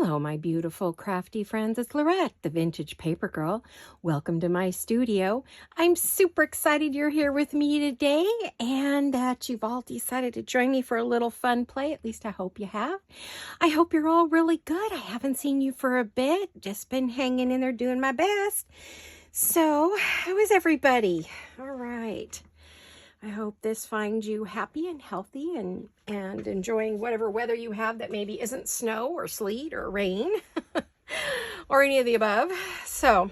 Hello, my beautiful crafty friends. It's Laurette, the Vintage Paper Girl. Welcome to my studio. I'm super excited you're here with me today and that you've all decided to join me for a little fun play. At least I hope you have. I hope you're all really good. I haven't seen you for a bit. Just been hanging in there doing my best. So, how is everybody? All right. I hope this finds you happy and healthy and enjoying whatever weather you have that maybe isn't snow or sleet or rain or any of the above. So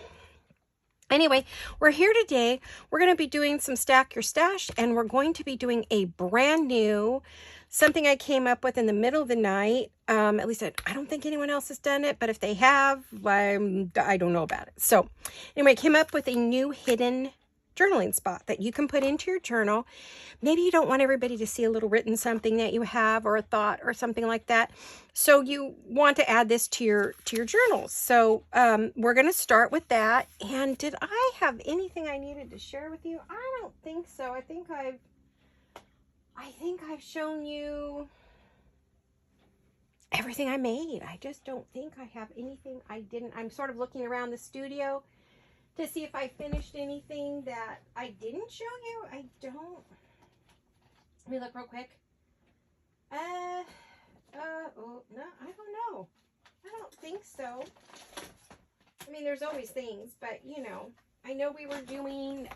anyway, we're here today. We're going to be doing some Stack Your Stash, and we're going to be doing a brand new, something I came up with in the middle of the night. At least I don't think anyone else has done it, but if they have, I don't know about it. So anyway, I came up with a new hidden journaling spot that you can put into your journal. Maybe you don't want everybody to see a little written something that you have or a thought or something like that. So you want to add this to your journals. So we're going to start with that. And did I have anything I needed to share with you? I don't think so. I think I've shown you everything I made. I just don't think I have anything I didn't. I'm sort of looking around the studio to see if I finished anything that I didn't show you. I don't. Let me look real quick. Oh, no, I don't know. I don't think so. I mean, there's always things, but you know, I know we were doing,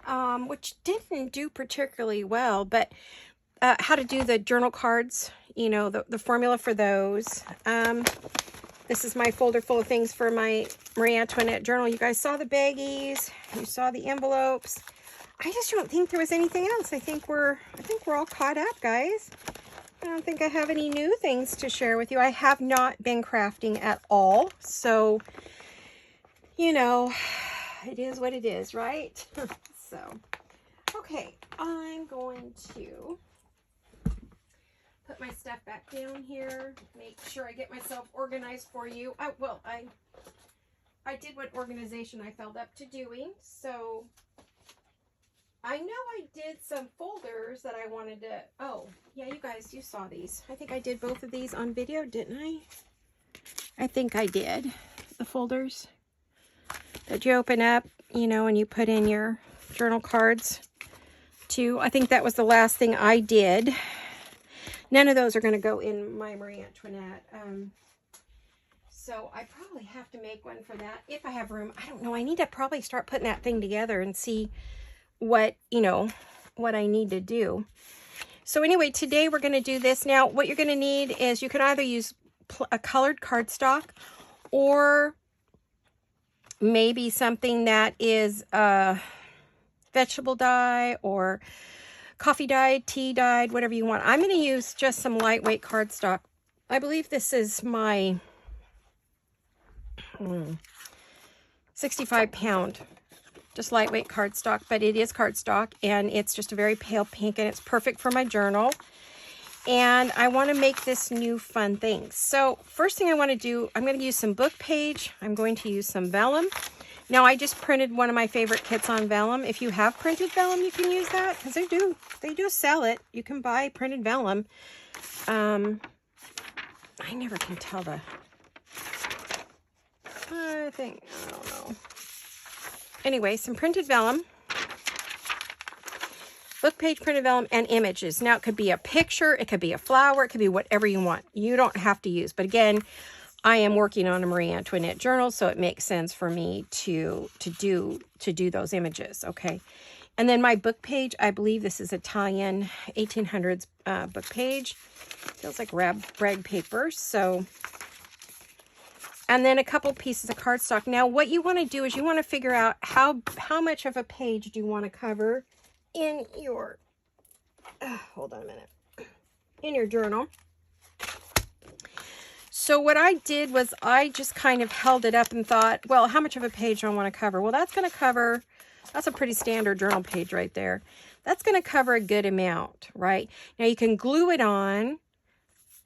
which didn't do particularly well, but how to do the journal cards, you know, the formula for those. This is my folder full of things for my Marie Antoinette journal. You guys saw the baggies. You saw the envelopes. I just don't think there was anything else. I think we're all caught up, guys. I don't think I have any new things to share with you. I have not been crafting at all. So, you know, it is what it is, right? So, okay, I'm going to put my stuff back down here, make sure I get myself organized for you. I did what organization I felt up to doing. So I know I did some folders that I wanted to, oh yeah, you guys, you saw these. I think I did both of these on video, didn't I? I think I did. The folders that you open up, you know, and you put in your journal cards too. I think that was the last thing I did. None of those are going to go in my Marie Antoinette. So I probably have to make one for that if I have room. I don't know. I need to probably start putting that thing together and see what, you know, what I need to do. So anyway, today we're going to do this. Now, what you're going to need is you can either use a colored cardstock or maybe something that is vegetable dye or coffee dyed, tea dyed, whatever you want. I'm going to use just some lightweight cardstock. I believe this is my 65-pound, just lightweight cardstock, but it is cardstock, and it's just a very pale pink, and it's perfect for my journal. And I want to make this new fun thing. So first thing I want to do, I'm going to use some book page. I'm going to use some vellum. Now, I just printed one of my favorite kits on vellum. If you have printed vellum, you can use that because they do sell it. You can buy printed vellum. I never can tell the, I don't know. Anyway, some printed vellum, book page printed vellum, and images. Now, it could be a picture, it could be a flower, it could be whatever you want. You don't have to use, but again, I am working on a Marie Antoinette journal, so it makes sense for me to do those images, okay? And then my book page, I believe this is Italian 1800s book page. Feels like rag paper, so. And then a couple pieces of cardstock. Now, what you want to do is you want to figure out how much of a page do you want to cover in your, hold on a minute, in your journal. So what I did was I just kind of held it up and thought, well, how much of a page do I want to cover? Well, that's going to cover, that's a pretty standard journal page right there. That's going to cover a good amount, right? Now you can glue it on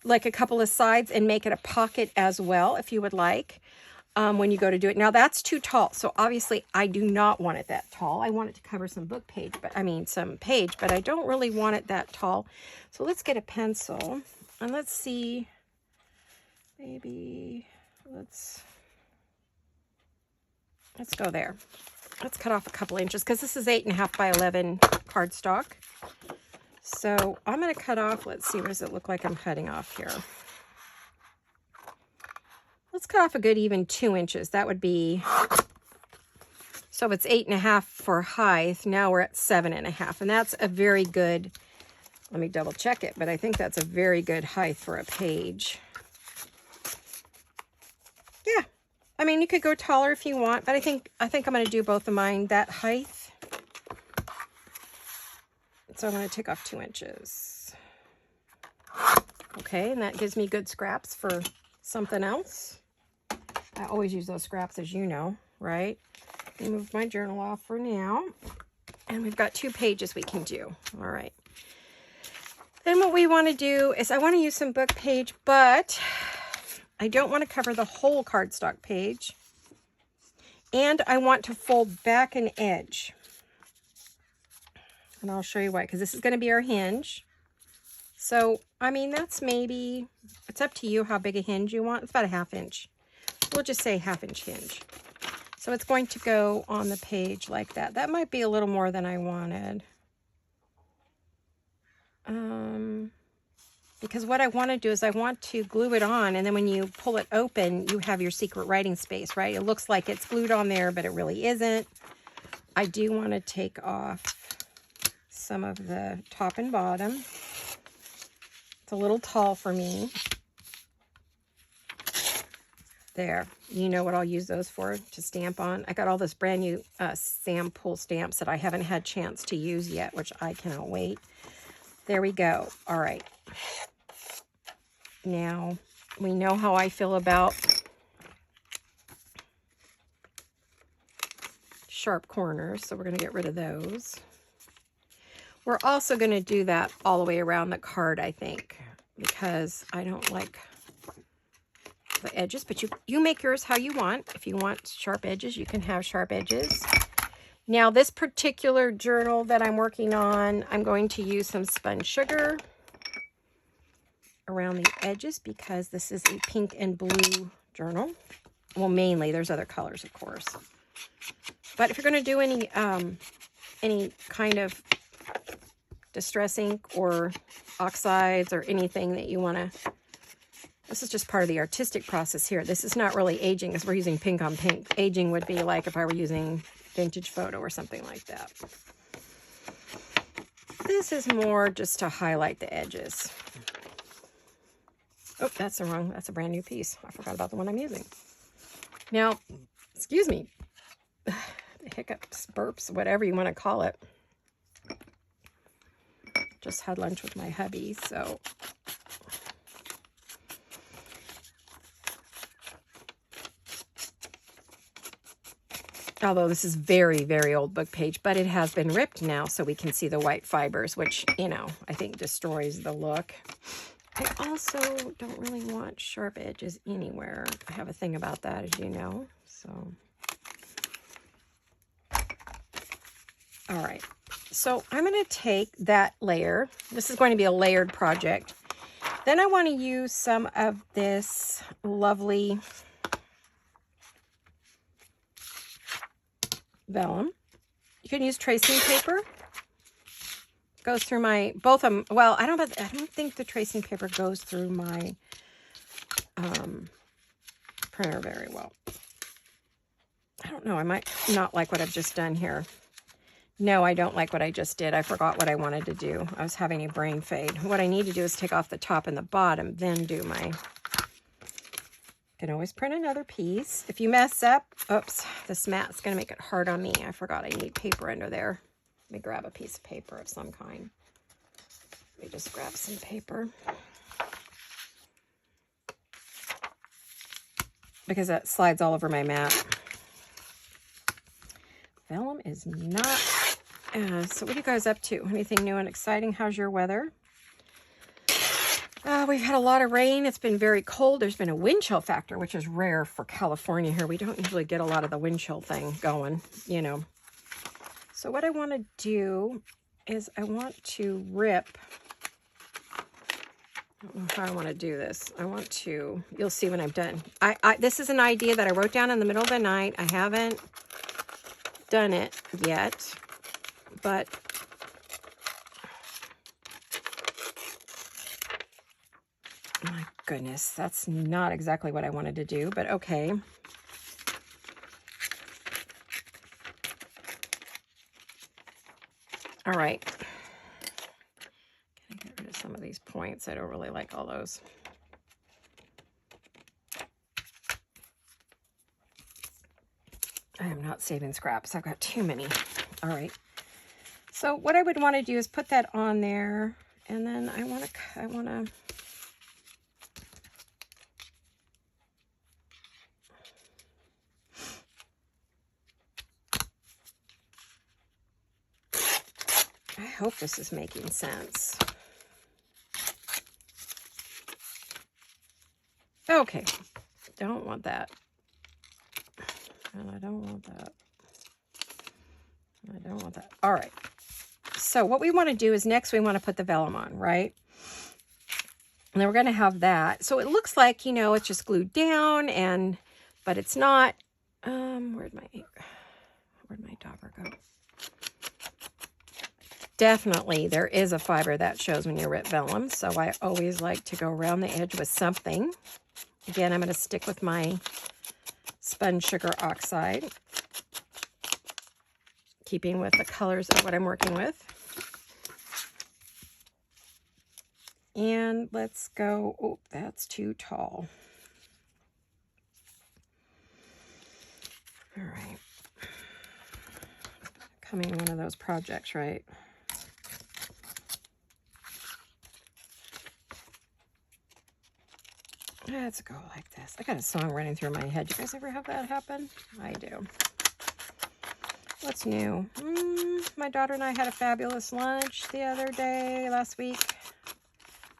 like a couple of sides and make it a pocket as well if you would like when you go to do it. Now that's too tall. So obviously I do not want it that tall. I want it to cover some book page, but I mean some page, but I don't really want it that tall. So let's get a pencil and let's see. Maybe let's go there. Let's cut off a couple inches because this is 8.5 by 11 cardstock. So I'm going to cut off, let's see, what does it look like I'm cutting off here? Let's cut off a good even 2 inches. That would be, so it's 8.5 for height. Now we're at 7.5. And that's a very good, let me double check it, but I think that's a very good height for a page. Yeah. I mean, you could go taller if you want, but I think I'm going to do both of mine that height. So I'm going to take off 2 inches. Okay, and that gives me good scraps for something else. I always use those scraps, as you know, right? Move my journal off for now. And we've got 2 pages we can do. All right. Then what we want to do is I want to use some book page, but I don't want to cover the whole cardstock page. And I want to fold back an edge. And I'll show you why, because this is going to be our hinge. So, I mean, that's maybe, it's up to you how big a hinge you want. It's about a 1/2 inch. We'll just say 1/2 inch hinge. So it's going to go on the page like that. That might be a little more than I wanted. Because what I want to do is I want to glue it on, and then when you pull it open, you have your secret writing space, right? It looks like it's glued on there, but it really isn't. I do want to take off some of the top and bottom. It's a little tall for me. There, you know what I'll use those for, to stamp on. I got all this brand new sample stamps that I haven't had chance to use yet, which I cannot wait. There we go. All right. Now, we know how I feel about sharp corners, so we're going to get rid of those. We're also going to do that all the way around the card, I think, because I don't like the edges, but you make yours how you want. If you want sharp edges, you can have sharp edges. Now, this particular journal that I'm working on, I'm going to use some spun sugar around the edges because this is a pink and blue journal. Well, mainly, there's other colors, of course. But if you're going to do any kind of distress ink or oxides or anything that you want to, this is just part of the artistic process here. This is not really aging, as we're using pink on pink. Aging would be like if I were using vintage photo or something like that. This is more just to highlight the edges. Oh, that's a brand new piece. I forgot about the one I'm using. Now, excuse me, the hiccups, burps, whatever you want to call it. Just had lunch with my hubby, so although this is very, very old book page, but it has been ripped now so we can see the white fibers, which, you know, I think destroys the look. I also don't really want sharp edges anywhere. I have a thing about that, as you know, so. All right, so I'm going to take that layer. This is going to be a layered project. Then I want to use some of this lovely vellum. You can use tracing paper. Goes through my, both of them. Well, I don't think the tracing paper goes through my printer very well. I don't know. I might not like what I've just done here. No, I don't like what I just did. I forgot what I wanted to do. I was having a brain fade. What I need to do is take off the top and the bottom, then do my, can always print another piece. If you mess up, oops, this mat's going to make it hard on me. I forgot I need paper under there. Let me grab a piece of paper of some kind. Let me just grab some paper. Because that slides all over my mat. Vellum is not... so what are you guys up to? Anything new and exciting? How's your weather? We've had a lot of rain. It's been very cold. There's been a wind chill factor, which is rare for California here. We don't usually get a lot of the wind chill thing going, you know. So what I want to do is I want to rip I don't know how I want to do this. I want to, you'll see when I'm done. This is an idea that I wrote down in the middle of the night. I haven't done it yet, but my goodness, that's not exactly what I wanted to do, but okay. All right. Can I get rid of some of these points? I don't really like all those. I am not saving scraps. I've got too many. All right. So what I would want to do is put that on there, and then I want to I hope this is making sense. Okay, don't want that. And I don't want that. I don't want that. All right. So what we want to do is next we want to put the vellum on, right? And then we're going to have that. So it looks like, you know, it's just glued down, but it's not. Where'd my dauber go? Definitely, there is a fiber that shows when you rip vellum, so I always like to go around the edge with something. Again, I'm going to stick with my spun sugar oxide, keeping with the colors of what I'm working with. And let's go, oh, that's too tall. All right. Coming one of those projects, right? Let's go like this. I got a song running through my head. Do you guys ever have that happen? I do. What's new? My daughter and I had a fabulous lunch the other day, last week.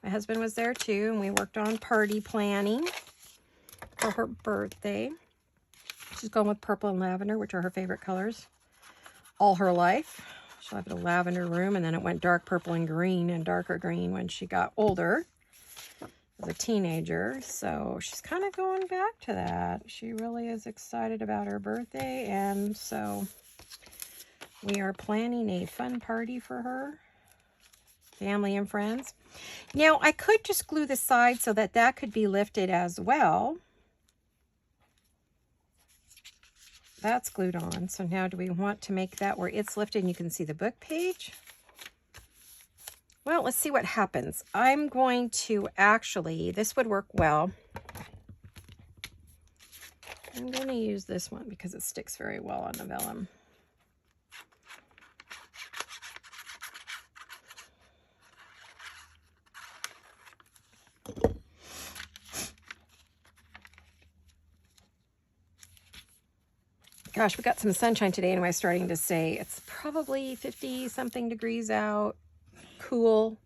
My husband was there too, and we worked on party planning for her birthday. She's going with purple and lavender, which are her favorite colors, all her life. She'll have a lavender room, and then it went dark purple and green and darker green when she got older. As a teenager, so she's kind of going back to that. She really is excited about her birthday, and so we are planning a fun party for her, family and friends. Now, I could just glue the side so that that could be lifted as well. That's glued on, so now do we want to make that where it's lifted and you can see the book page? Well, let's see what happens. I'm going to actually, this would work well. I'm going to use this one because it sticks very well on the vellum. Gosh, we got some sunshine today, and I'm starting to say it's probably 50-something degrees out. Cool.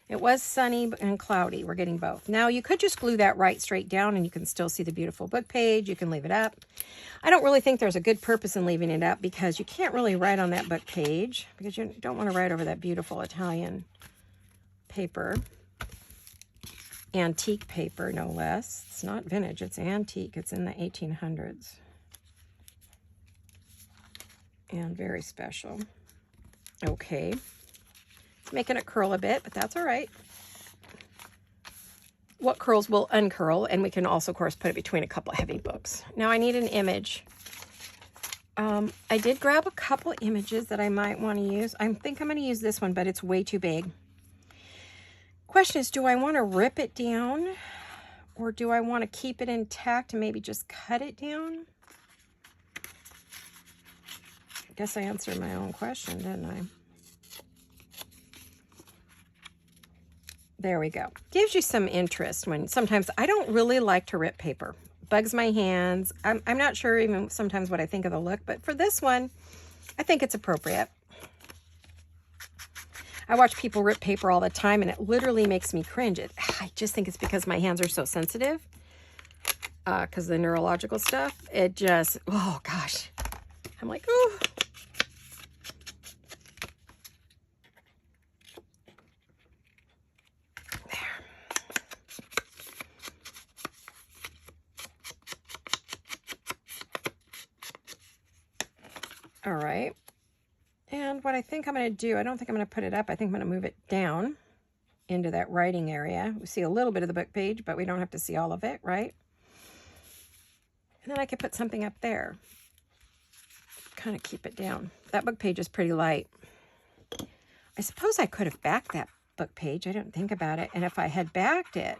It was sunny and cloudy. We're getting both. Now, you could just glue that right straight down and you can still see the beautiful book page. You can leave it up. I don't really think there's a good purpose in leaving it up because you can't really write on that book page because you don't want to write over that beautiful Italian paper. Antique paper, no less. It's not vintage. It's antique. It's in the 1800s. And very special. Okay. Making it curl a bit, but that's all right. What curls will uncurl, and we can also, of course, put it between a couple of heavy books. Now I need an image. I did grab a couple of images that I might want to use. I think I'm going to use this one, but it's way too big. Question is, do I want to rip it down, or do I want to keep it intact and maybe just cut it down? I guess I answered my own question, didn't I? There we go. Gives you some interest when sometimes I don't really like to rip paper. Bugs my hands. I'm not sure even sometimes what I think of the look, but for this one, I think it's appropriate. I watch people rip paper all the time, and it literally makes me cringe. I just think it's because my hands are so sensitive, because the neurological stuff. It just, oh gosh. I'm like, ooh. All right. And what I think I'm going to do, I don't think I'm going to put it up. I think I'm going to move it down into that writing area. We see a little bit of the book page, but we don't have to see all of it, right? And then I could put something up there. Kind of keep it down. That book page is pretty light. I suppose I could have backed that book page. I didn't think about it. And if I had backed it,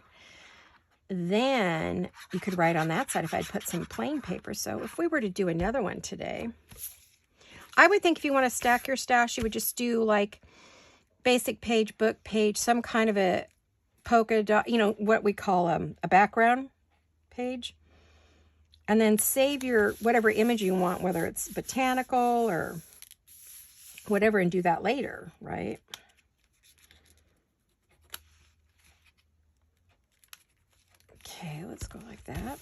then you could write on that side if I'd put some plain paper. So if we were to do another one today, I would think if you want to stack your stash, you would just do like basic page, book page, some kind of a polka dot, you know, what we call a background page. And then save your whatever image you want, whether it's botanical or whatever, and do that later, right? Okay, let's go like that.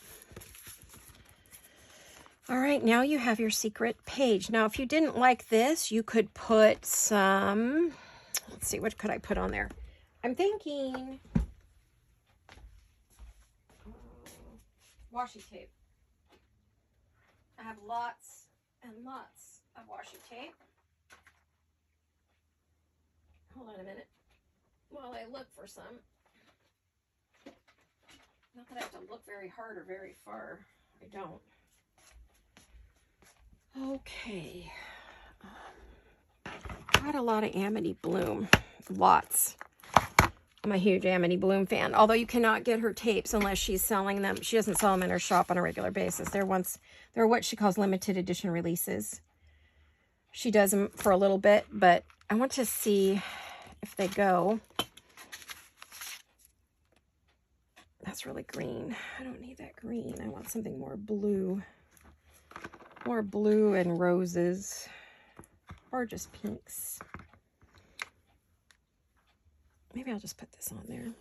All right, now you have your secret page. Now, if you didn't like this, you could put some, let's see, what could I put on there? I'm thinking washi tape. I have lots and lots of washi tape. Hold on a minute while I look for some. Not that I have to look very hard or very far. I don't. Okay. Got a lot of Amity Bloom. Lots. I'm a huge Amity Bloom fan. Although you cannot get her tapes unless she's selling them. She doesn't sell them in her shop on a regular basis. They're what she calls limited edition releases. She does them for a little bit, but I want to see if they go. That's really green. I don't need that green. I want something more blue. More blue and roses. Or just pinks. Maybe I'll just put this on there.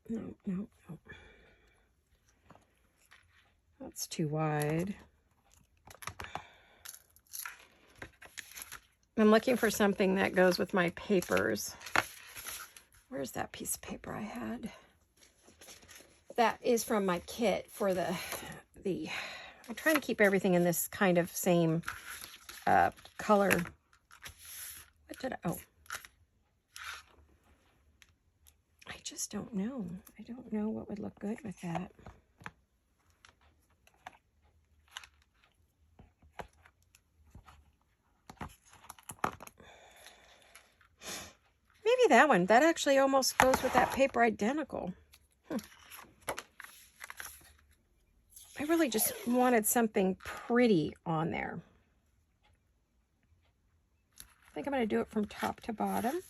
No. That's too wide. I'm looking for something that goes with my papers. Where's that piece of paper I had? That is from my kit for the I'm trying to keep everything in this kind of same color. What did I, oh. I just don't know. I don't know what would look good with that. Maybe that one. That actually almost goes with that paper identical. I really just wanted something pretty on there. I think I'm going to do it from top to bottom.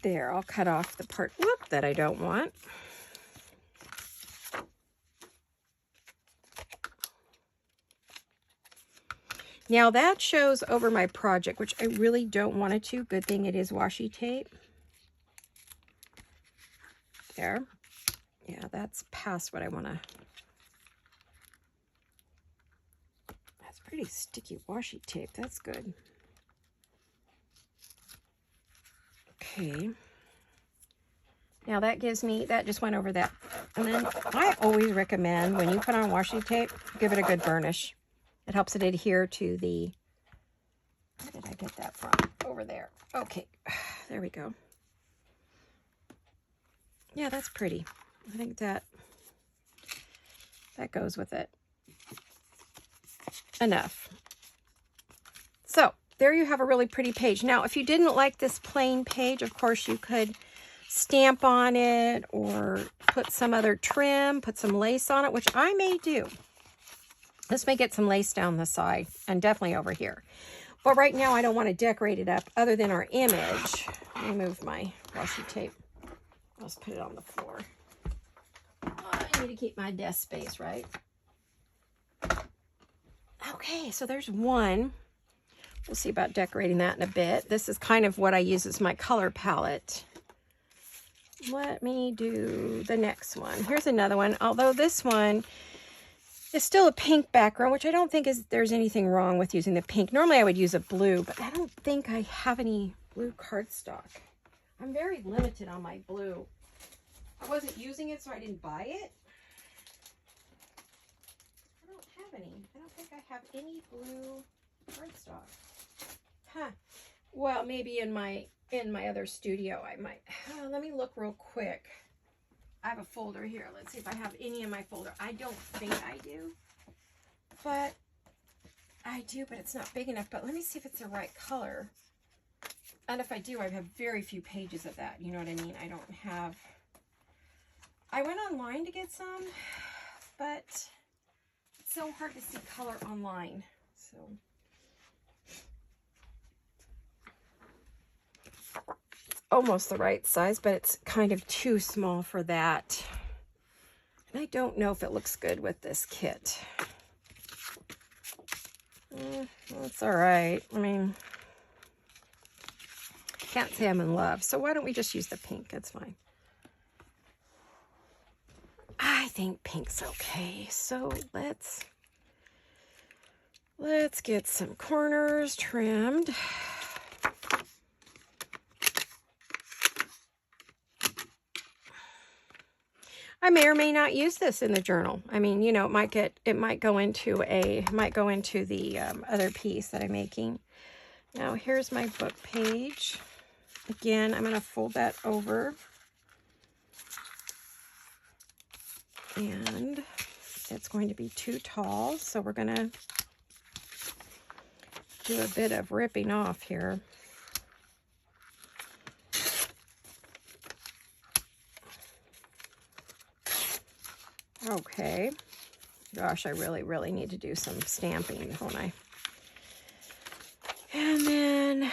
There, I'll cut off the part that I don't want. Now that shows over my project, which I really don't want it to. Good thing it is washi tape. There. Yeah, that's past what I want to. That's pretty sticky washi tape. That's good. Okay. Now that gives me, that just went over that. And then I always recommend when you put on washi tape, give it a good burnish. It helps it adhere to the, where did I get that from? Over there. Okay, there we go. Yeah, that's pretty. I think that goes with it. Enough. So, there you have a really pretty page. Now, if you didn't like this plain page, of course, you could stamp on it or put some other trim, put some lace on it, which I may do. This may get some lace down the side and definitely over here. But right now, I don't want to decorate it up other than our image. Let me move my washi tape. I'll just put it on the floor. I need to keep my desk space, right? Okay, so there's one. We'll see about decorating that in a bit. This is kind of what I use as my color palette. Let me do the next one. Here's another one. Although this one is still a pink background, which I don't think there's anything wrong with using the pink. Normally I would use a blue, but I don't think I have any blue cardstock. I'm very limited on my blue. I wasn't using it, so I didn't buy it. I don't have any. I don't think I have any blue cardstock. Huh. Well, maybe in my other studio I might. Let me look real quick. I have a folder here. Let's see if I have any in my folder. I don't think I do. But I do, but it's not big enough. But let me see if it's the right color. And if I do, I have very few pages of that. You know what I mean? I don't have... I went online to get some, but it's so hard to see color online. So... almost the right size, but it's kind of too small for that. And I don't know if it looks good with this kit. That's all right. I mean, can't say I'm in love. So why don't we just use the pink? It's fine. I think pink's okay. So let's get some corners trimmed. I may or may not use this in the journal. I mean, you know, it might go into the other piece that I'm making. Now here's my book page. Again, I'm going to fold that over, and it's going to be too tall, so we're going to do a bit of ripping off here. Okay. Gosh, I really need to do some stamping, don't I? And then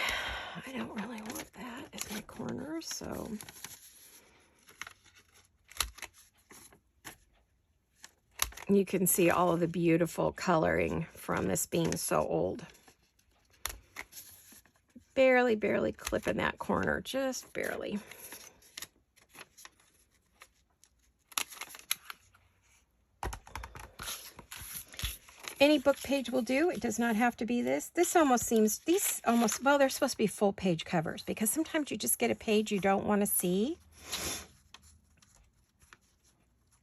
I don't really want that as my corner, so you can see all of the beautiful coloring from this being so old. Barely clipping that corner, just barely. Any book page will do. It does not have to be this. This almost seems, well, they're supposed to be full page covers, because sometimes you just get a page you don't want to see.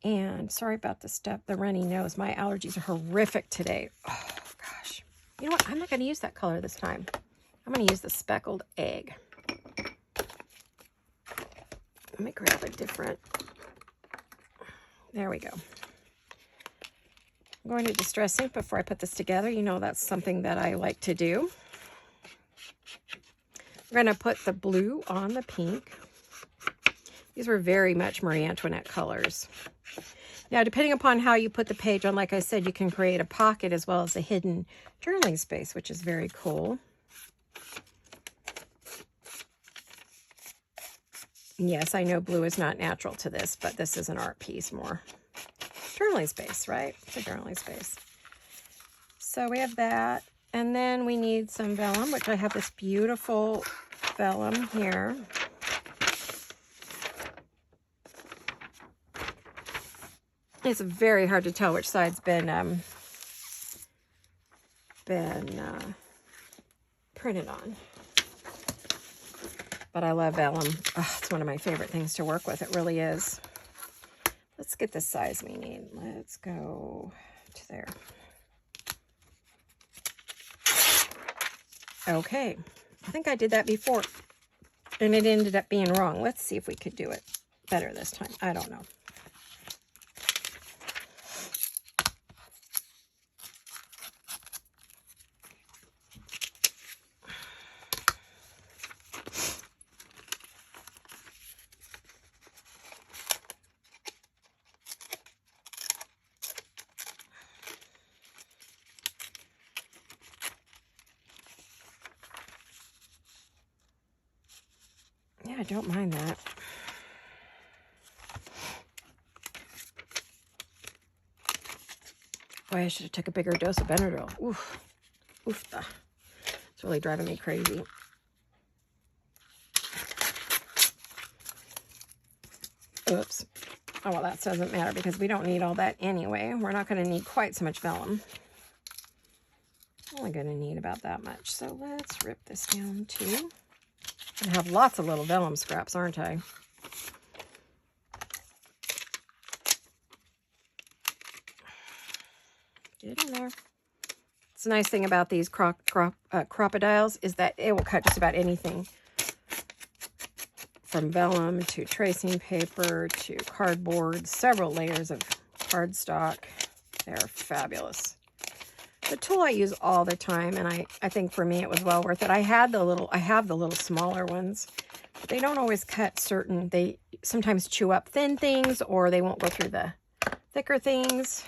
And sorry about the runny nose. My allergies are horrific today. Oh, gosh. You know what? I'm not going to use that color this time. I'm going to use the speckled egg. Let me grab a different. There we go. I'm going to distress ink before I put this together. You know, that's something that I like to do. We're going to put the blue on the pink. These were very much Marie Antoinette colors. Now, depending upon how you put the page on, like I said, you can create a pocket as well as a hidden journaling space, which is very cool. Yes, I know blue is not natural to this, but this is an art piece more. Journaling space, right? It's a journaling space. So we have that. And then we need some vellum, which I have this beautiful vellum here. It's very hard to tell which side's been printed on. But I love vellum. Oh, it's one of my favorite things to work with. It really is. Let's get the size we need. Let's go to there. Okay. I think I did that before, and it ended up being wrong. Let's see if we could do it better this time. I don't know. Yeah, I don't mind that. Boy, I should have took a bigger dose of Benadryl. Oof. Oof. It's really driving me crazy. Oops. Oh, well, that doesn't matter because we don't need all that anyway. We're not going to need quite so much vellum. Only going to need about that much. So let's rip this down too. I have lots of little vellum scraps, aren't I? It's a nice thing about these crocodiles is that it will cut just about anything. From vellum to tracing paper to cardboard, several layers of cardstock. They're fabulous. The tool I use all the time, and I think for me it was well worth it. I have the little smaller ones. But they don't always cut certain, they sometimes chew up thin things, or they won't go through the thicker things.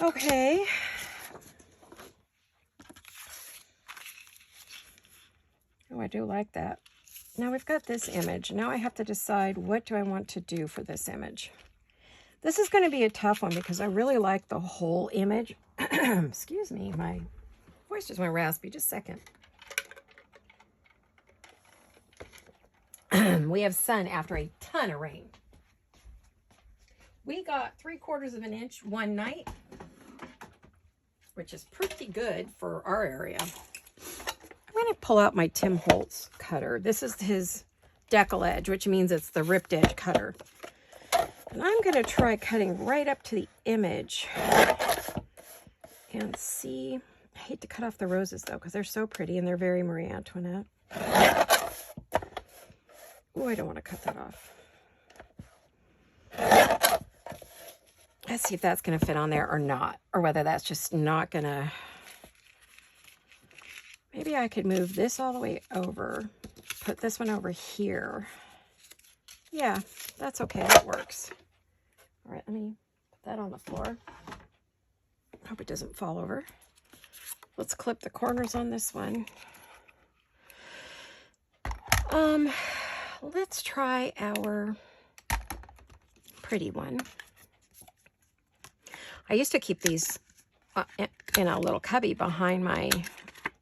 Okay. Oh, I do like that. Now we've got this image. Now I have to decide, what do I want to do for this image? This is going to be a tough one because I really like the whole image. Excuse me, my voice just went raspy. Just a second. We have sun after a ton of rain. We got 3/4 of an inch one night, which is pretty good for our area. I'm going to pull out my Tim Holtz cutter. This is his decal edge, which means it's the ripped edge cutter. And I'm going to try cutting right up to the image and see. I hate to cut off the roses, though, because they're so pretty and they're very Marie Antoinette. Oh, I don't want to cut that off. Let's see if that's going to fit on there or not, or whether that's just not going to. Maybe I could move this all the way over, put this one over here. Yeah, that's okay. That works. All right, let me put that on the floor. Hope it doesn't fall over. Let's clip the corners on this one. Let's try our pretty one. I used to keep these in a little cubby behind my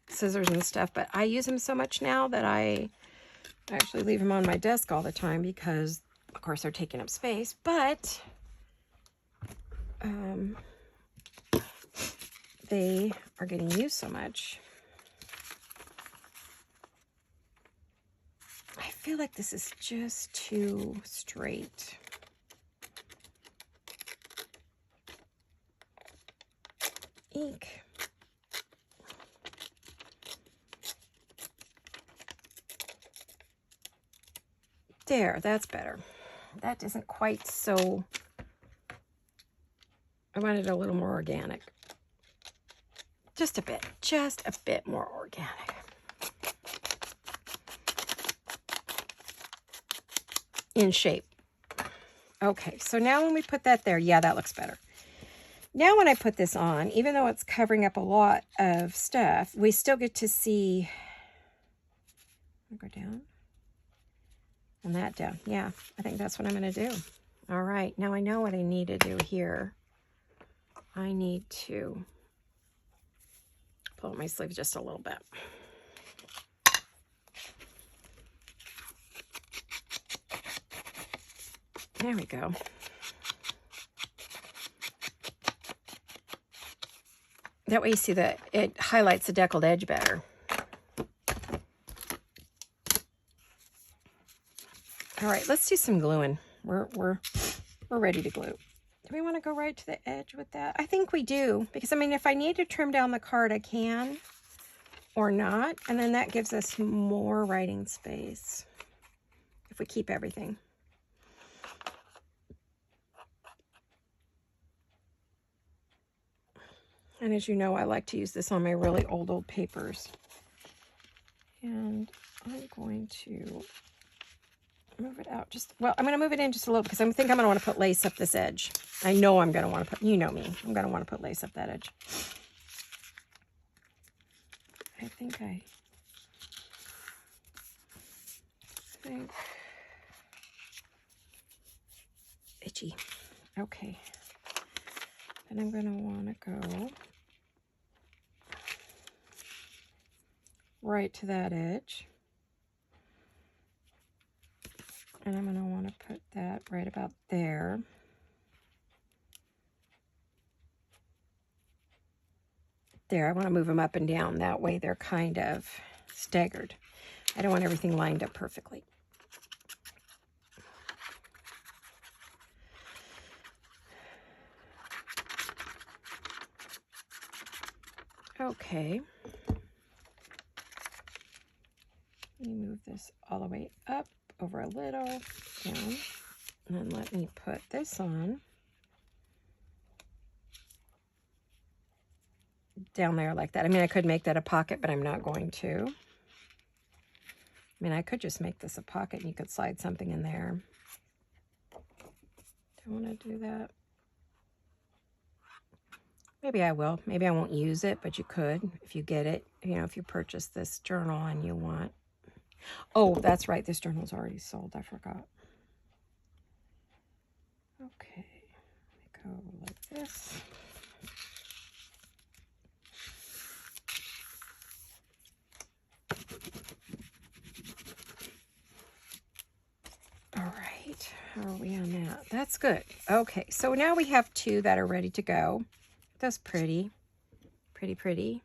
scissors and stuff, but I use them so much now that I actually leave them on my desk all the time because, of course, they're taking up space, but they are getting used so much. I feel like this is just too straight. Ink. There, that's better. That isn't quite so. I wanted it a little more organic. Just a bit more organic. In shape. Okay, so now when we put that there, yeah, that looks better. Now when I put this on, even though it's covering up a lot of stuff, we still get to see. I'll go down. And that down. Yeah, I think that's what I'm going to do. All right, now I know what I need to do here. I need to pull up my sleeve just a little bit. There we go. That way you see that it highlights the deckled edge better. All right, let's do some gluing. We're ready to glue. Do we want to go right to the edge with that? I think we do, because I mean, if I need to trim down the card, I can, or not, and then that gives us more writing space if we keep everything. And as you know, I like to use this on my really old papers. And I'm going to move it out just, well, I'm going to move it in just a little because I think I'm going to want to put lace up this edge. I know I'm going to want to put, you know me, I'm going to want to put lace up that edge. I think itchy. Okay. And I'm going to want to go right to that edge. And I'm going to want to put that right about there. There, I want to move them up and down. That way they're kind of staggered. I don't want everything lined up perfectly. Okay. Let me move this all the way up, over a little, down, and then let me put this on. Down there like that. I mean, I could make that a pocket, but I'm not going to. I mean, I could just make this a pocket and you could slide something in there. Don't want to do that. Maybe I will. Maybe I won't use it, but you could if you get it. You know, if you purchase this journal and you want. Oh, that's right. This journal's already sold. I forgot. Okay. Let me go like this. All right. How are we on that? That's good. Okay. So now we have 2 that are ready to go. That's pretty. Pretty.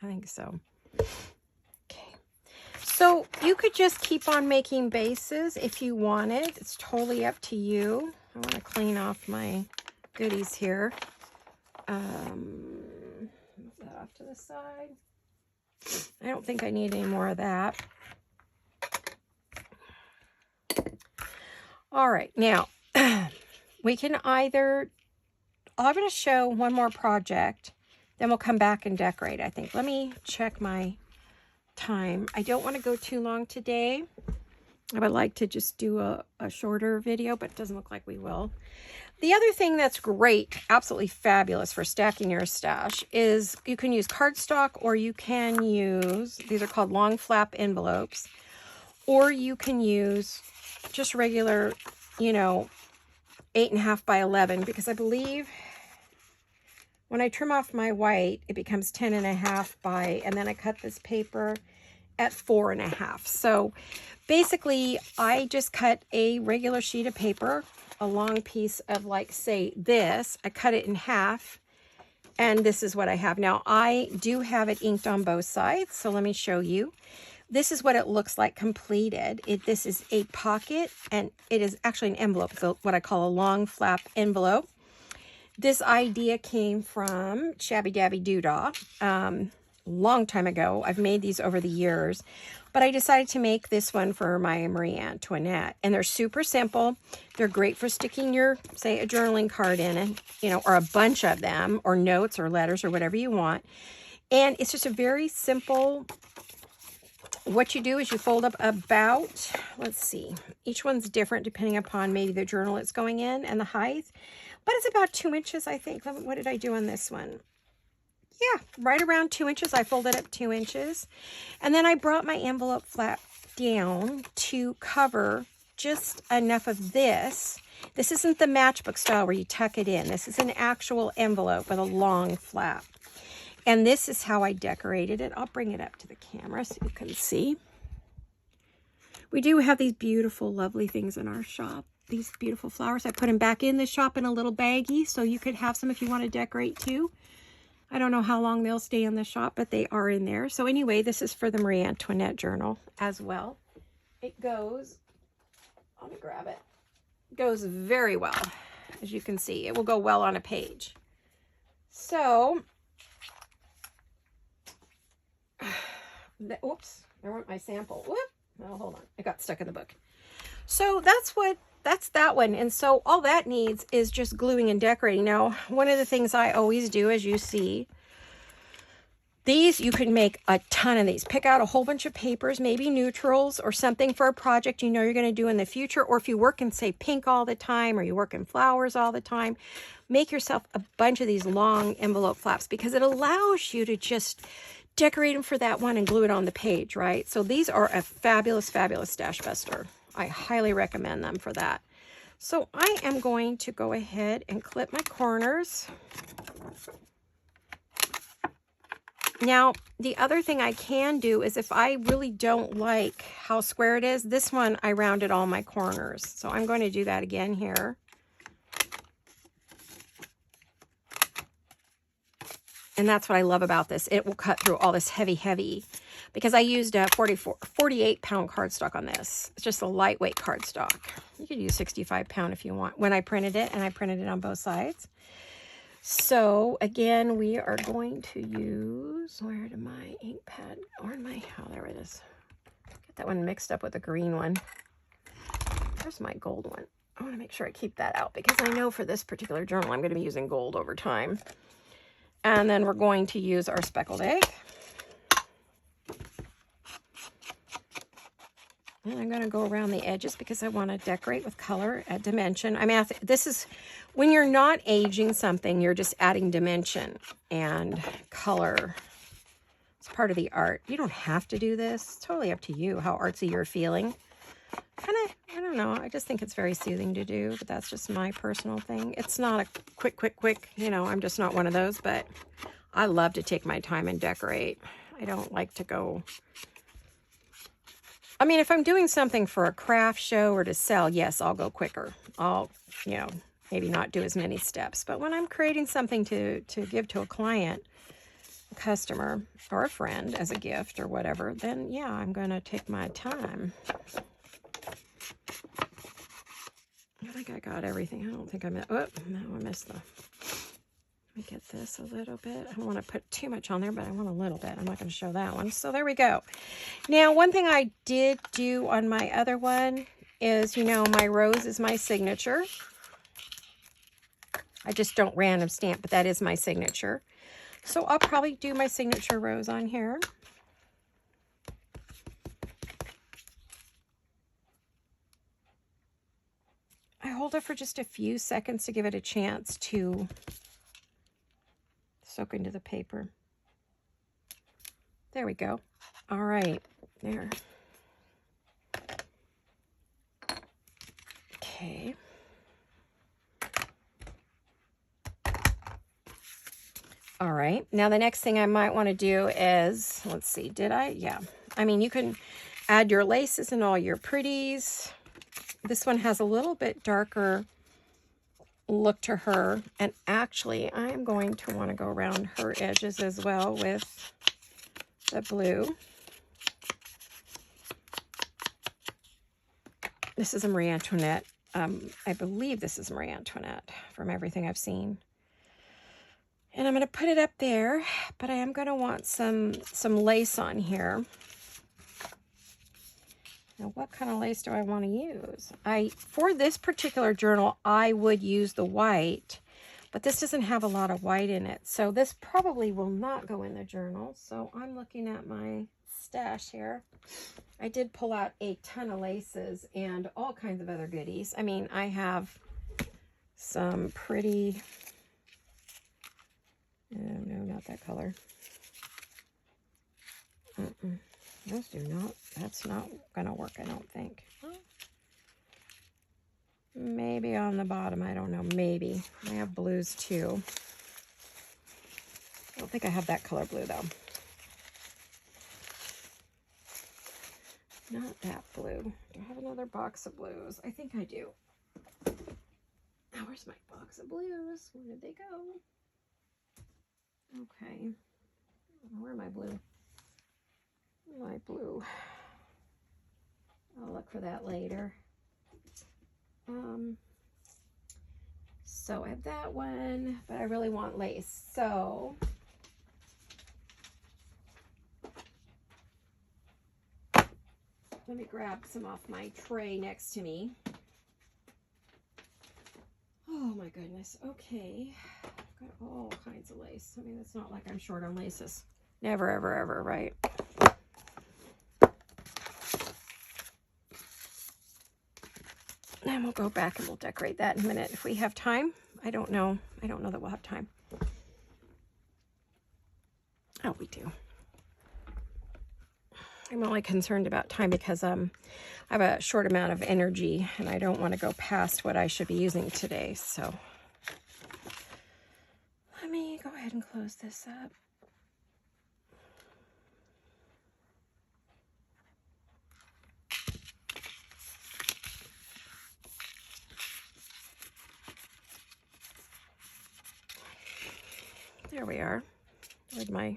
I think so. Okay. So you could just keep on making bases if you wanted. It's totally up to you. I want to clean off my goodies here. Move that off to the side. I don't think I need any more of that. All right. Now, we can either... I'm going to show one more project, then we'll come back and decorate, I think. Let me check my time. I don't want to go too long today. I would like to just do a shorter video, but it doesn't look like we will. The other thing that's great, absolutely fabulous for stacking your stash is you can use cardstock, or you can use, these are called long flap envelopes, or you can use just regular, you know, 8.5 by 11, because I believe when I trim off my white, it becomes 10.5 by, and then I cut this paper at 4.5. So basically, I just cut a regular sheet of paper, a long piece of, like, say this. I cut it in half, and this is what I have. Now, I do have it inked on both sides, so let me show you. This is what it looks like completed. This is a pocket, and it is actually an envelope. It's what I call a long flap envelope. This idea came from Shabby Dabby Doodah, long time ago. I've made these over the years, but I decided to make this one for my Marie Antoinette. And they're super simple. They're great for sticking your, say, a journaling card in, and you know, or a bunch of them, or notes or letters or whatever you want. And it's just a very simple. What you do is you fold up about, let's see, each one's different depending upon maybe the journal it's going in and the height, but it's about 2 inches, I think. What did I do on this one? Yeah, right around 2 inches. I folded up 2 inches, and then I brought my envelope flap down to cover just enough of this. This isn't the matchbook style where you tuck it in. This is an actual envelope with a long flap. And this is how I decorated it. I'll bring it up to the camera so you can see. We do have these beautiful, lovely things in our shop. These beautiful flowers. I put them back in the shop in a little baggie, so you could have some if you want to decorate too. I don't know how long they'll stay in the shop, but they are in there. So anyway, this is for the Marie Antoinette journal as well. It goes, let me grab it. It goes very well, as you can see. It will go well on a page. So... oops, I wrote my sample. Whoop. Oh, hold on. It got stuck in the book. So that's that one. And so all that needs is just gluing and decorating. Now, one of the things I always do, as you see, these, you can make a ton of these. Pick out a whole bunch of papers, maybe neutrals or something for a project you know you're going to do in the future. Or if you work in, say, pink all the time, or you work in flowers all the time, make yourself a bunch of these long envelope flaps, because it allows you to just decorate them for that one and glue it on the page, right? So these are a fabulous, fabulous stash buster. I highly recommend them for that. So I am going to go ahead and clip my corners. Now, the other thing I can do is, if I really don't like how square it is, this one I rounded all my corners. So I'm going to do that again here. And that's what I love about this. It will cut through all this heavy, because I used a 48-pound cardstock on this. It's just a lightweight cardstock. You could use 65-pound if you want. When I printed it, and I printed it on both sides. So again, we are going to use, where did my ink pad, or my, oh, there it is. Get that one mixed up with the green one. There's my gold one. I want to make sure I keep that out because I know for this particular journal, I'm going to be using gold over time. And then we're going to use our speckled egg. And I'm going to go around the edges because I want to decorate with color at dimension. I mean, this is, when you're not aging something, you're just adding dimension and color. It's part of the art. You don't have to do this. It's totally up to you how artsy you're feeling. Kind of, I don't know. I just think it's very soothing to do, but that's just my personal thing. It's not a quick, you know, I'm just not one of those, but I love to take my time and decorate. I don't like to go... I mean, if I'm doing something for a craft show or to sell, yes, I'll go quicker. I'll, you know, maybe not do as many steps. But when I'm creating something to give to a client, a customer, or a friend as a gift or whatever, then yeah, I'm going to take my time. I think I got everything. I don't think I missed, oh, no, I missed the... Let me get this a little bit. I don't want to put too much on there, but I want a little bit. I'm not going to show that one. So there we go. Now, one thing I did do on my other one is, you know, my rose is my signature. I just don't random stamp, but that is my signature. So I'll probably do my signature rose on here. I hold it for just a few seconds to give it a chance to soak into the paper. There we go. All right, there. Okay. All right, now the next thing I might want to do is, let's see, did I? Yeah. I mean, you can add your laces and all your pretties. This one has a little bit darker look to her, and actually I'm going to want to go around her edges as well with the blue. This is a Marie Antoinette. I believe this is Marie Antoinette from everything I've seen. And I'm going to put it up there, but I am going to want some lace on here. Now, what kind of lace do I want to use? For this particular journal, I would use the white, but this doesn't have a lot of white in it. So this probably will not go in the journal. So I'm looking at my stash here. I did pull out a ton of laces and all kinds of other goodies. I mean, I have some pretty, no, not that color. Those do not, that's not going to work, I don't think. Maybe on the bottom, I don't know, maybe. I have blues too. I don't think I have that color blue though. Not that blue. Do I have another box of blues? I think I do. Now, where's my box of blues? Where did they go? Okay. Where am I blue? My blue. I'll look for that later. So I have that one, but I really want lace. So let me grab some off my tray next to me. Oh my goodness. Okay. I've got all kinds of lace. I mean, it's not like I'm short on laces. Never, ever, ever, right? And we'll go back and we'll decorate that in a minute if we have time. I don't know. I don't know that we'll have time. Oh, we do. I'm only concerned about time because I have a short amount of energy and I don't want to go past what I should be using today. So let me go ahead and close this up. There we are. With my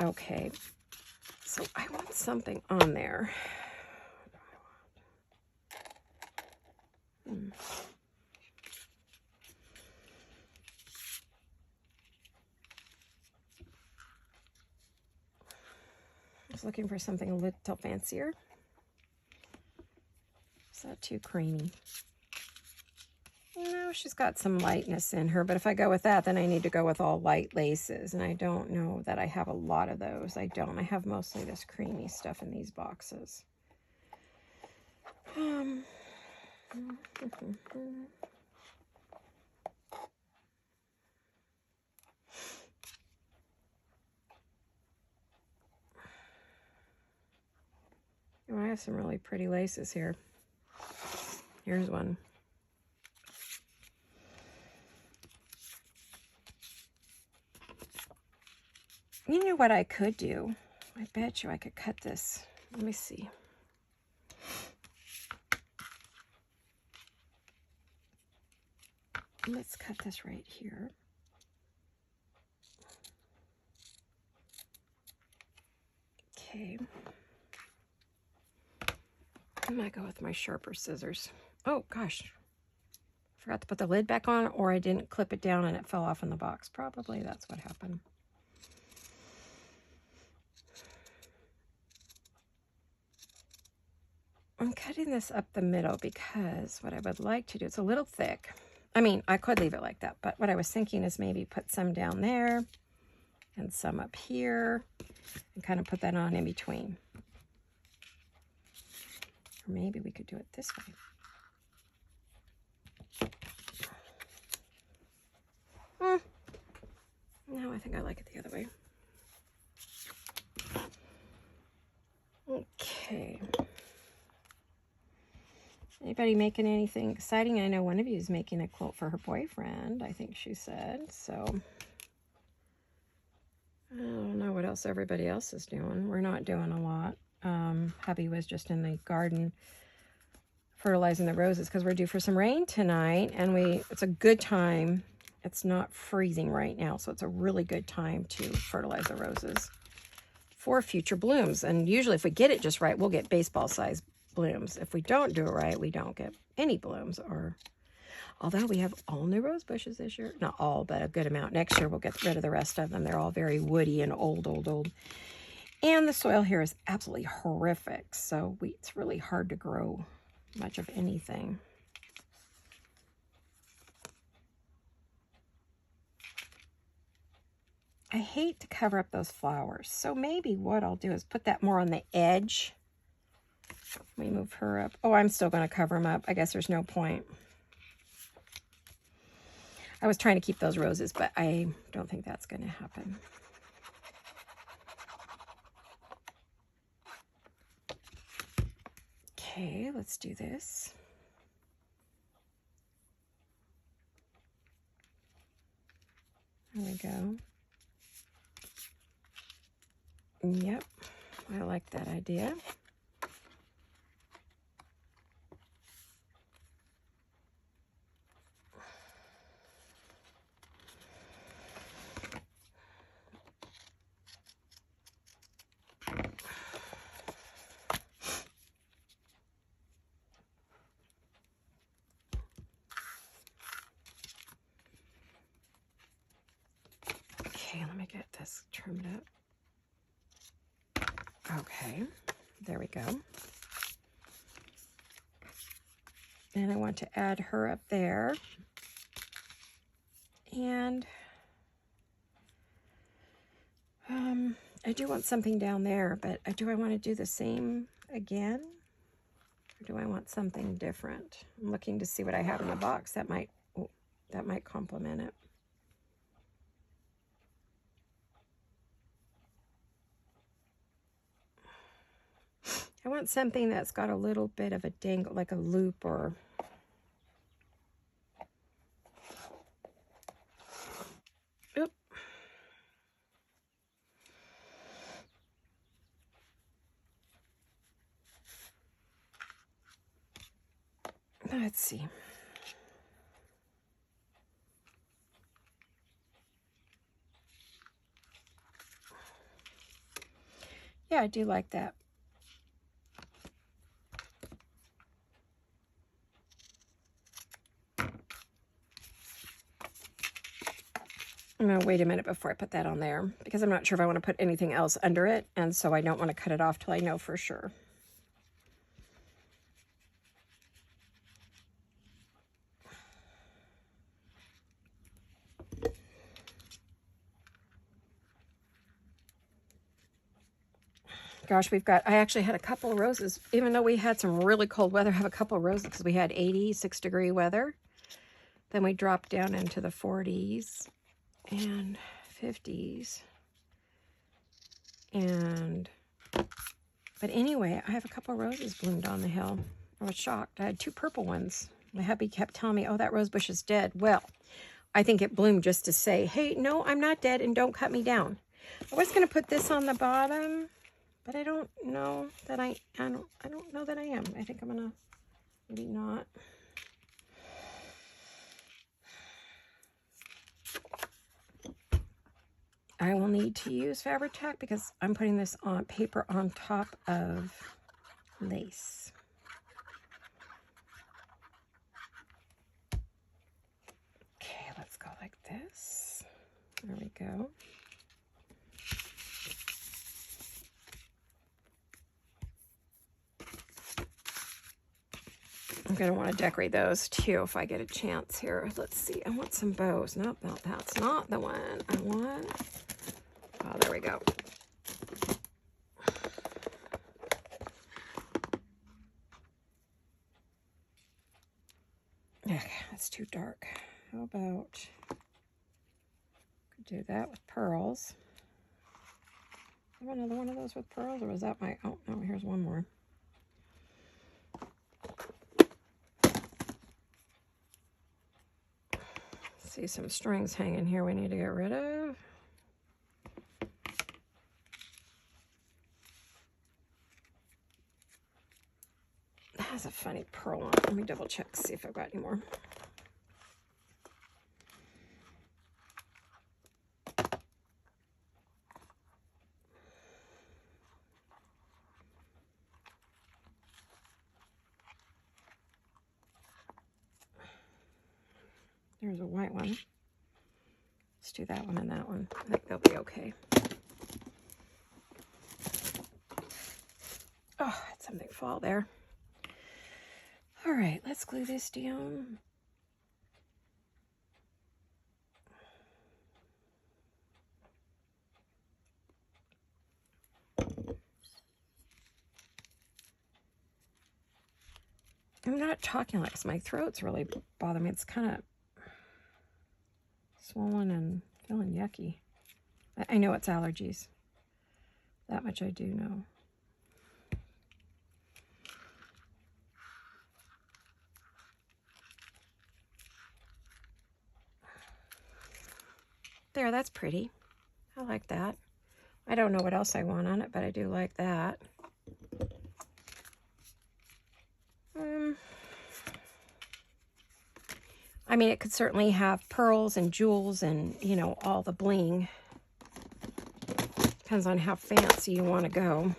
okay. So I want something on there. What do I was looking for something a little fancier. Is that too creamy? No, she's got some lightness in her, but if I go with that, then I need to go with all light laces, and I don't know that I have a lot of those. I don't. I have mostly this creamy stuff in these boxes. Oh, I have some really pretty laces here. Here's one. You know what I could do? I bet you I could cut this. Let me see. Let's cut this right here. Okay. I might go with my sharper scissors. Oh, gosh. Forgot to put the lid back on, or I didn't clip it down and it fell off in the box. Probably that's what happened. I'm cutting this up the middle because what I would like to do, it's a little thick. I mean, I could leave it like that, but what I was thinking is maybe put some down there and some up here and kind of put that on in between. Or maybe we could do it this way. No, I think I like it the other way. Okay. Anybody making anything exciting? I know one of you is making a quilt for her boyfriend, I think she said. So I don't know what else everybody else is doing. We're not doing a lot. Hubby was just in the garden fertilizing the roses because we're due for some rain tonight, and it's a good time. It's not freezing right now, so it's a really good time to fertilize the roses for future blooms. And usually if we get it just right, we'll get baseball size blooms. If we don't do it right, we don't get any blooms. Or although we have all new rose bushes this year, not all, but a good amount. Next year we'll get rid of the rest of them. They're all very woody and old. And the soil here is absolutely horrific, so it's really hard to grow much of anything. I hate to cover up those flowers, so maybe what I'll do is put that more on the edge. Let me move her up. Oh, I'm still going to cover them up. I guess there's no point. I was trying to keep those roses, but I don't think that's going to happen. Okay, let's do this. There we go. Yep, I like that idea. Okay, let me get this trimmed up. Okay, there we go. And I want to add her up there. And I do want something down there, but do I want to do the same again? Or do I want something different? I'm looking to see what I have in the box that might complement it. I want something that's got a little bit of a dangle, like a loop or... Oop. Let's see. Yeah, I do like that. I'm going to wait a minute before I put that on there because I'm not sure if I want to put anything else under it, and so I don't want to cut it off till I know for sure. Gosh, I actually had a couple of roses, even though we had some really cold weather, I have a couple of roses because we had 86-degree weather. Then we dropped down into the 40s and 50s. But anyway, I have a couple of roses bloomed on the hill. I was shocked. I had 2 purple ones. My hubby kept telling me, oh, that rose bush is dead. Well, I think it bloomed just to say, hey, no, I'm not dead and don't cut me down. I was going to put this on the bottom, but I don't know that I don't know that I am. I think I'm going to maybe not. I will need to use Fabri-Tac because I'm putting this on paper on top of lace. Okay, let's go like this. There we go. I'm going to want to decorate those too if I get a chance here. Let's see. I want some bows. Nope, no, that's not the one I want. Oh, there we go. Okay, that's too dark. How about, could do that with pearls. I have another one of those with pearls, or was that my, oh no, here's one more. See some strings hanging here we need to get rid of. That has a funny pearl on it. Let me double check, see if I've got any more. There's a white one. Let's do that one and that one. I think they'll be okay. Oh, I had something fall there. All right, let's glue this down. I'm not talking like this. My throat's really bothering me. It's kind of swollen and feeling yucky. I know it's allergies. That much I do know. There, that's pretty. I like that. I don't know what else I want on it, but I do like that. I mean, it could certainly have pearls and jewels and, you know, all the bling. Depends on how fancy you want to go.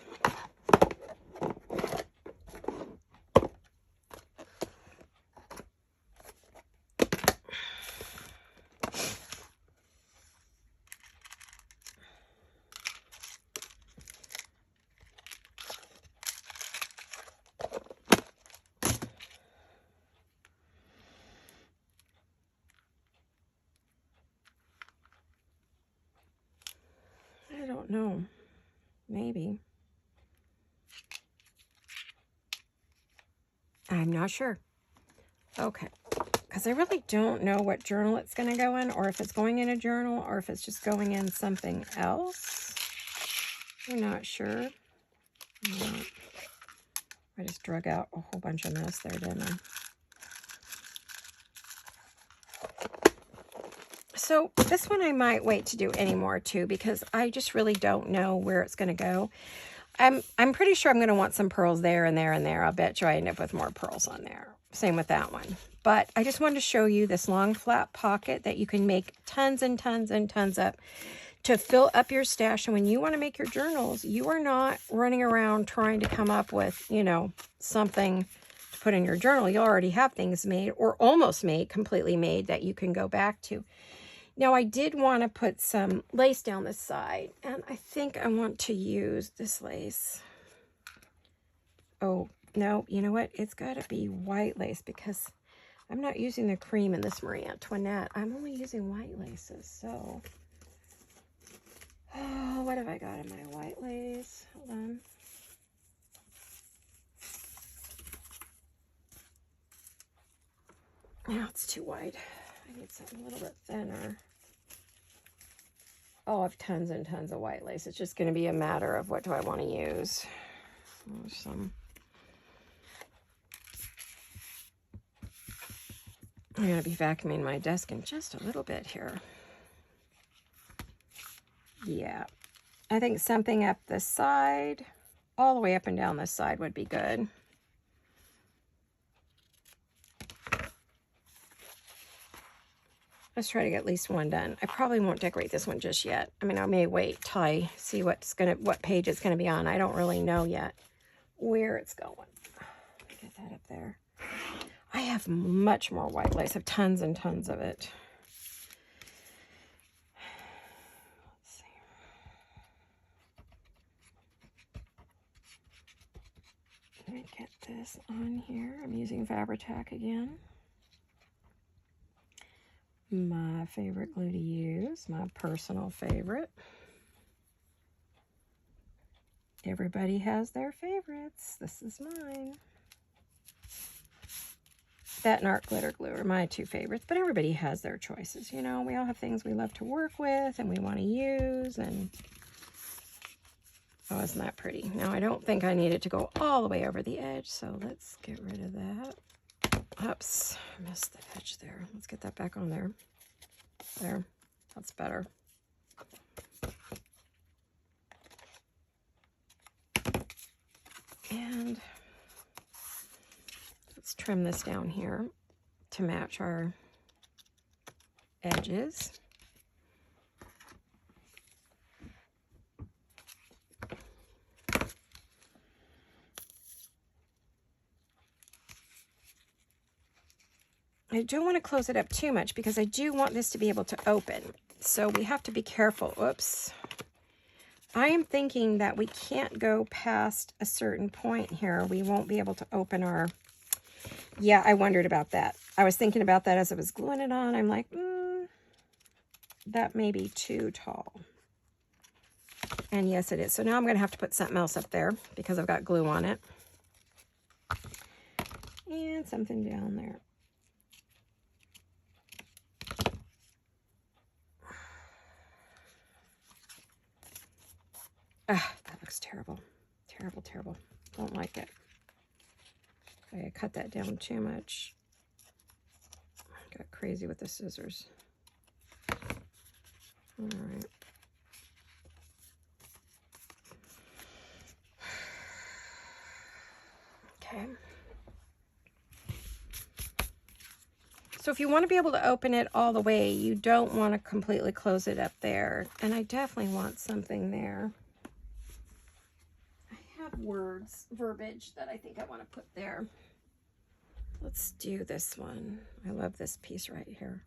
I don't know. Maybe. I'm not sure. Okay. Because I really don't know what journal it's going to go in, or if it's going in a journal, or if it's just going in something else. I'm not sure. I just drug out a whole bunch of mess there, didn't I? So this one I might wait to do any more too, because I just really don't know where it's going to go. I'm pretty sure I'm going to want some pearls there and there and there. I'll bet you I end up with more pearls on there. Same with that one. But I just wanted to show you this long flat pocket that you can make tons and tons and tons up to fill up your stash. And when you want to make your journals, you are not running around trying to come up with, you know, something to put in your journal. You already have things made or almost made, completely made, that you can go back to. Now I did want to put some lace down the side, and I think I want to use this lace. Oh, no, you know what? It's got to be white lace because I'm not using the cream in this Marie Antoinette. I'm only using white laces, so. Oh, what have I got in my white lace? Hold on. Now it's too wide. I need something a little bit thinner. Oh, I have tons and tons of white lace. It's just going to be a matter of what do I want to use. There's some. I'm going to be vacuuming my desk in just a little bit here. Yeah, I think something up the side, all the way up and down this side would be good. Let's try to get at least one done. I probably won't decorate this one just yet. I mean, I may wait till I see what page it's gonna be on. I don't really know yet where it's going. Get that up there. I have much more white lace. I have tons and tons of it. Let's see. Let me get this on here. I'm using Fabri-Tac again. My favorite glue to use, my personal favorite. Everybody has their favorites. This is mine. That and art glitter glue are my two favorites, but everybody has their choices. You know, we all have things we love to work with and we want to use, and oh, isn't that pretty? Now, I don't think I need it to go all the way over the edge, so let's get rid of that. Oops, I missed the edge there. Let's get that back on there. There, that's better. And let's trim this down here to match our edges. I don't want to close it up too much because I do want this to be able to open. So we have to be careful. Whoops. I am thinking that we can't go past a certain point here. We won't be able to open our... Yeah, I wondered about that. I was thinking about that as I was gluing it on. I'm like, that may be too tall. And yes, it is. So now I'm going to have to put something else up there because I've got glue on it. And something down there. Ah, that looks terrible. Terrible, terrible. Don't like it. I cut that down too much. Got crazy with the scissors. All right. Okay. So if you want to be able to open it all the way, you don't want to completely close it up there. And I definitely want something there. Verbiage that I think I want to put there. Let's do this one. I love this piece right here.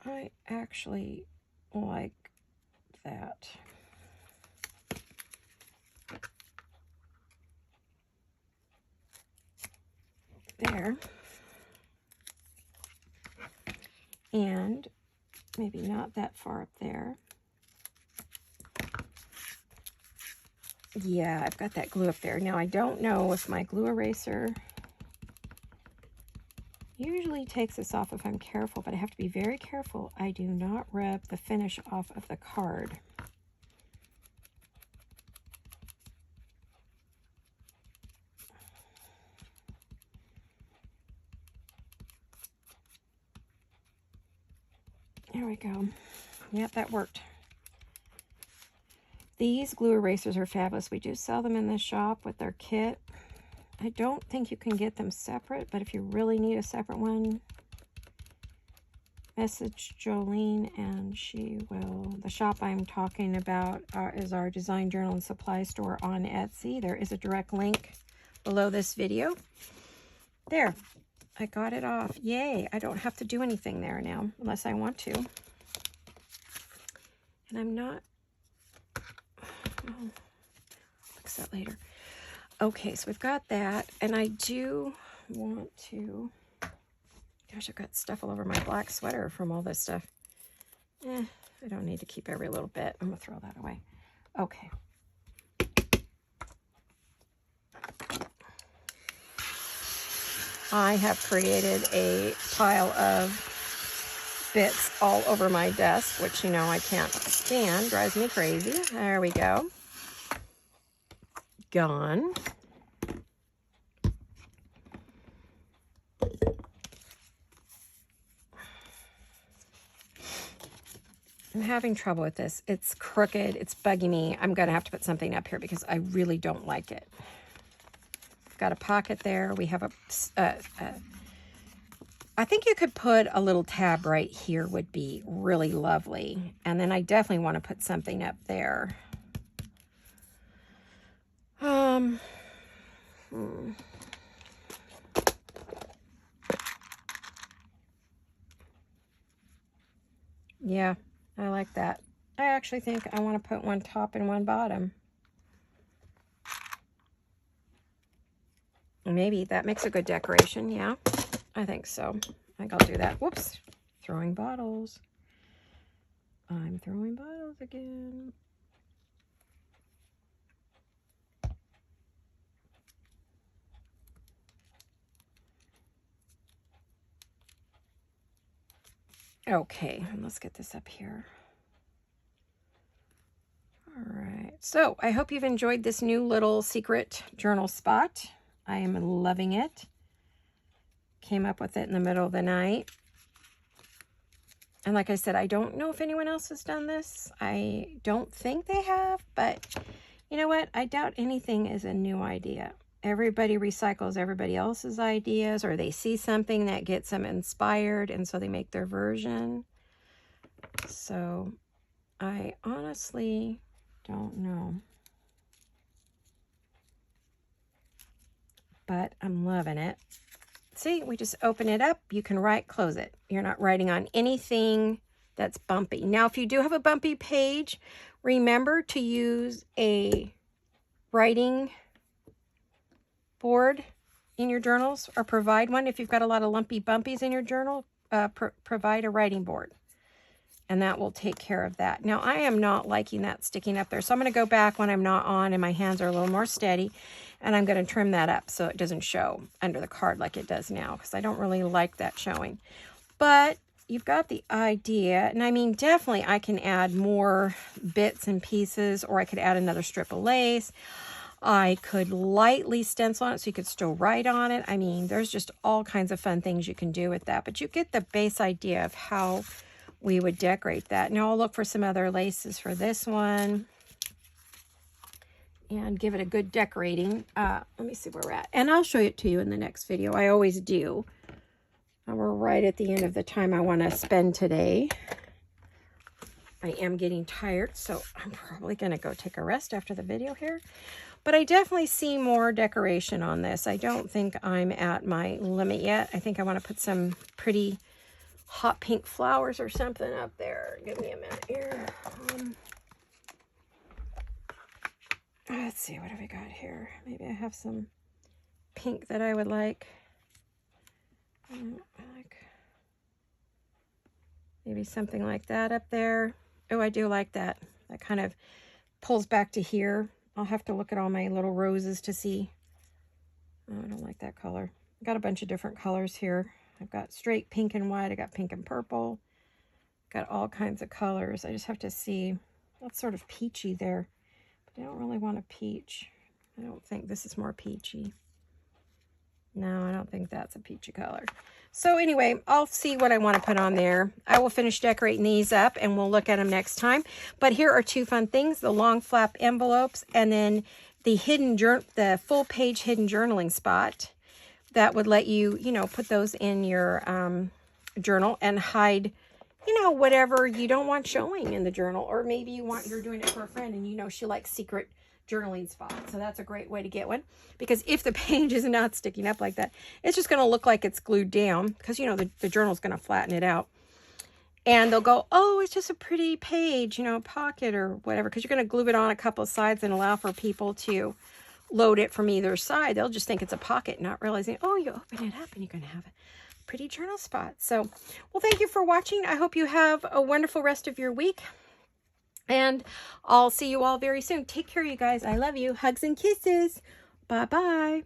I actually like that. There. And maybe not that far up there. Yeah, I've got that glue up there. Now, I don't know if my glue eraser usually takes this off if I'm careful, but I have to be very careful. I do not rub the finish off of the card. There we go. Yep, that worked. These glue erasers are fabulous. We do sell them in the shop with their kit. I don't think you can get them separate, but if you really need a separate one, message Jolene and she will. The shop I'm talking about is our Design Journal and Supply store on Etsy. There is a direct link below this video. There, I got it off. Yay, I don't have to do anything there now unless I want to. And I'm not, oh, fix that later. Okay, so we've got that, and I do want to, gosh, I've got stuff all over my black sweater from all this stuff. I don't need to keep every little bit. I'm gonna throw that away. Okay. I have created a pile of bits all over my desk, which you know I can't stand, drives me crazy. There we go. Gone. I'm having trouble with this. It's crooked. It's bugging me. I'm going to have to put something up here because I really don't like it. Got a pocket there. We have I think you could put a little tab right here would be really lovely. And then I definitely want to put something up there. Yeah, I like that. I actually think I want to put one top and one bottom. Maybe that makes a good decoration. Yeah, I think so. I think I'll do that. Whoops, throwing bottles. I'm throwing bottles again. Okay, let's get this up here. All right, so I hope you've enjoyed this new little secret journal spot. I am loving it. Came up with it in the middle of the night. And like I said, I don't know if anyone else has done this. I don't think they have, but you know what? I doubt anything is a new idea. Everybody recycles everybody else's ideas, or they see something that gets them inspired, and so they make their version. So I honestly don't know. But I'm loving it. See, we just open it up. You can write, close it. You're not writing on anything that's bumpy. Now, if you do have a bumpy page, remember to use a writing board in your journals, or provide one. If you've got a lot of lumpy bumpies in your journal, provide a writing board, and that will take care of that. Now, I am not liking that sticking up there, so I'm going to go back when I'm not on and my hands are a little more steady, and I'm going to trim that up so it doesn't show under the card like it does now, because I don't really like that showing. But you've got the idea, and I mean, definitely I can add more bits and pieces, or I could add another strip of lace. I could lightly stencil on it so you could still write on it. I mean, there's just all kinds of fun things you can do with that, but you get the base idea of how we would decorate that. Now I'll look for some other laces for this one and give it a good decorating. Let me see where we're at, and I'll show it to you in the next video. I always do. And we're right at the end of the time I want to spend today. I am getting tired, so I'm probably going to go take a rest after the video here. But I definitely see more decoration on this. I don't think I'm at my limit yet. I think I want to put some pretty hot pink flowers or something up there. Give me a minute here. Let's see, what have we got here? Maybe I have some pink that I would like. I like maybe something like that up there. Oh, I do like that. That kind of pulls back to here. I'll have to look at all my little roses to see. Oh, I don't like that color. I've got a bunch of different colors here. I've got straight pink and white. I got pink and purple. Got all kinds of colors. I just have to see. That's sort of peachy there. But I don't really want a peach. I don't think this is more peachy. No, I don't think that's a peachy color. So anyway, I'll see what I want to put on there. I will finish decorating these up and we'll look at them next time. But here are two fun things, the long flap envelopes and then the the full page hidden journaling spot that would let you, you know, put those in your journal and hide, you know, whatever you don't want showing in the journal. Or maybe you're doing it for a friend and you know she likes secret journaling spot. So that's a great way to get one, because if the page is not sticking up like that, it's just going to look like it's glued down, because, you know, the journal's going to flatten it out. And they'll go, oh, it's just a pretty page, you know, pocket or whatever, because you're going to glue it on a couple of sides and allow for people to load it from either side. They'll just think it's a pocket, not realizing, oh, you open it up and you're going to have a pretty journal spot. So, well, thank you for watching. I hope you have a wonderful rest of your week. And I'll see you all very soon. Take care, you guys. I love you. Hugs and kisses. Bye-bye.